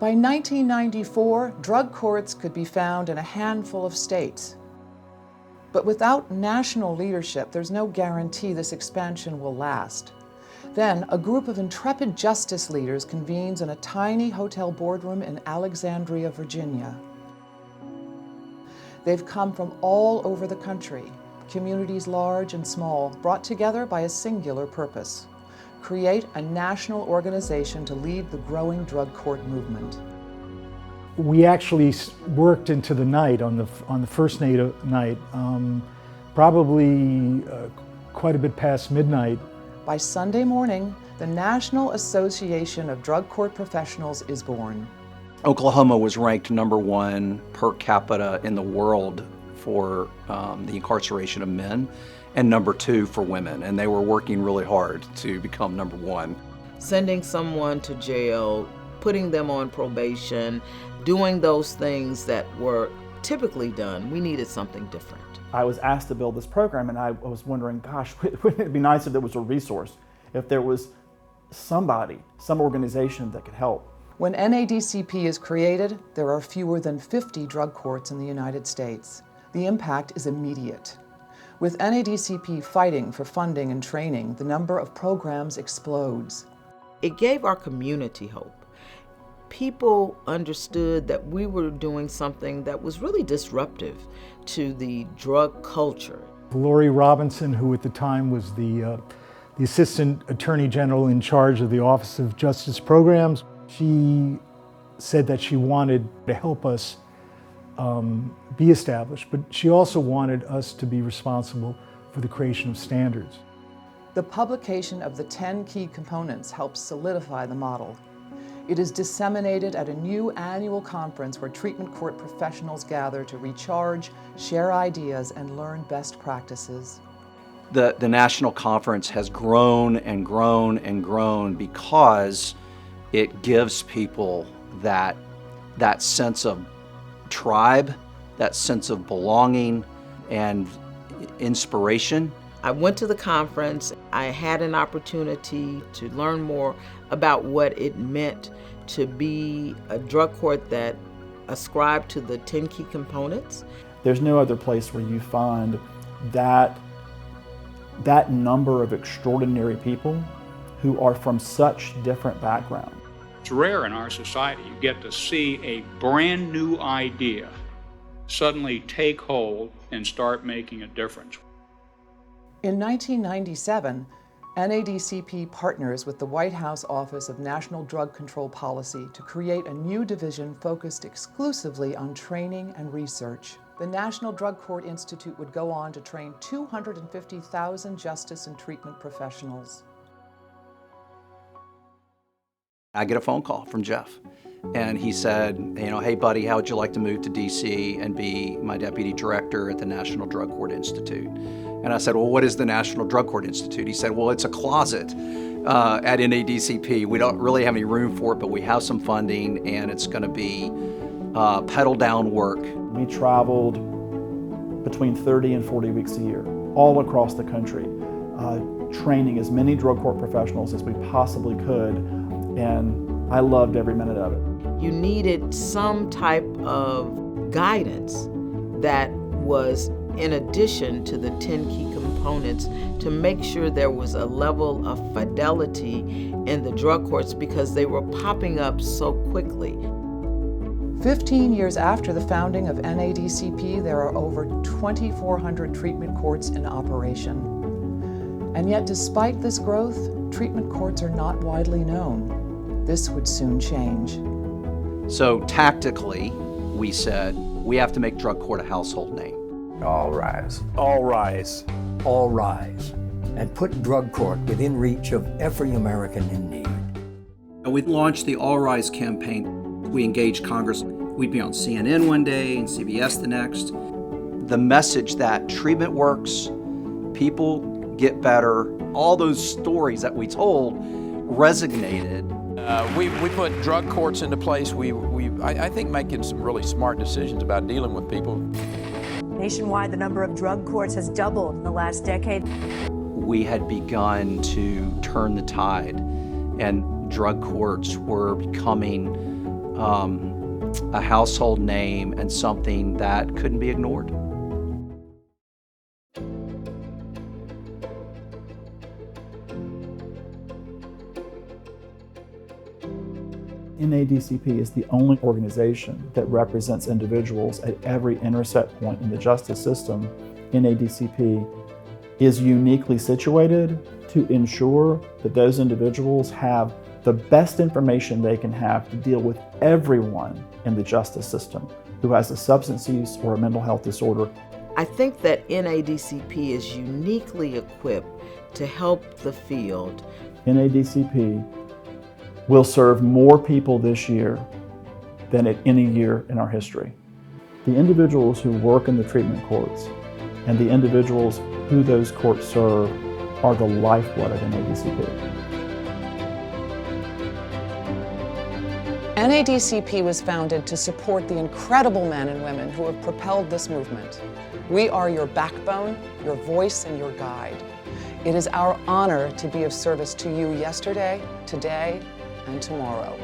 By 1994, drug courts could be found in a handful of states. But without national leadership, there's no guarantee this expansion will last. Then, a group of intrepid justice leaders convenes in a tiny hotel boardroom in Alexandria, Virginia. They've come from all over the country, communities large and small, brought together by a singular purpose: create a national organization to lead the growing drug court movement. We actually worked into the night on the first night, probably quite a bit past midnight. By Sunday morning, the National Association of Drug Court Professionals is born. Oklahoma was ranked #1 per capita in the world for the incarceration of men, and #2 for women, and they were working really hard to become #1. Sending someone to jail, putting them on probation, doing those things that were typically done, we needed something different. I was asked to build this program, and I was wondering, gosh, wouldn't it be nice if there was a resource, if there was somebody, some organization that could help. When NADCP is created, there are fewer than 50 drug courts in the United States. The impact is immediate. With NADCP fighting for funding and training, the number of programs explodes. It gave our community hope. People understood that we were doing something that was really disruptive to the drug culture. Lori Robinson, who at the time was the Assistant Attorney General in charge of the Office of Justice Programs, she said that she wanted to help us be established, but she also wanted us to be responsible for the creation of standards. The publication of the 10 key components helps solidify the model. It is disseminated at a new annual conference where treatment court professionals gather to recharge, share ideas, and learn best practices. The national conference has grown and grown and grown because it gives people that sense of tribe, that sense of belonging and inspiration. I went to the conference. I had an opportunity to learn more about what it meant to be a drug court that ascribed to the 10 key components. There's no other place where you find that number of extraordinary people who are from such different backgrounds. It's rare in our society. You get to see a brand new idea suddenly take hold and start making a difference. In 1997, NADCP partners with the White House Office of National Drug Control Policy to create a new division focused exclusively on training and research. The National Drug Court Institute would go on to train 250,000 justice and treatment professionals. I get a phone call from Jeff, and he said, hey buddy, how would you like to move to DC and be my deputy director at the National Drug Court Institute? And I said, well, what is the National Drug Court Institute? He said, well, it's a closet at NADCP. We don't really have any room for it, but we have some funding, and it's going to be pedal down work. We traveled between 30 and 40 weeks a year, all across the country, training as many drug court professionals as we possibly could, and I loved every minute of it. You needed some type of guidance that was in addition to the 10 key components to make sure there was a level of fidelity in the drug courts because they were popping up so quickly. 15 years after the founding of NADCP, there are over 2,400 treatment courts in operation. And yet, despite this growth, treatment courts are not widely known. This would soon change. So tactically, we said, we have to make drug court a household name. All rise. All rise. All rise. And put drug court within reach of every American in need. We launched the All Rise campaign. We engaged Congress. We'd be on CNN one day and CBS the next. The message that treatment works, people get better, all those stories that we told resonated. We put drug courts into place. I think making some really smart decisions about dealing with people. Nationwide, the number of drug courts has doubled in the last decade. We had begun to turn the tide, and drug courts were becoming a household name and something that couldn't be ignored. NADCP is the only organization that represents individuals at every intersect point in the justice system. NADCP is uniquely situated to ensure that those individuals have the best information they can have to deal with everyone in the justice system who has a substance use or a mental health disorder. I think that NADCP is uniquely equipped to help the field. NADCP will serve more people this year than at any year in our history. The individuals who work in the treatment courts and the individuals who those courts serve are the lifeblood of NADCP. NADCP was founded to support the incredible men and women who have propelled this movement. We are your backbone, your voice, and your guide. It is our honor to be of service to you yesterday, today, and tomorrow.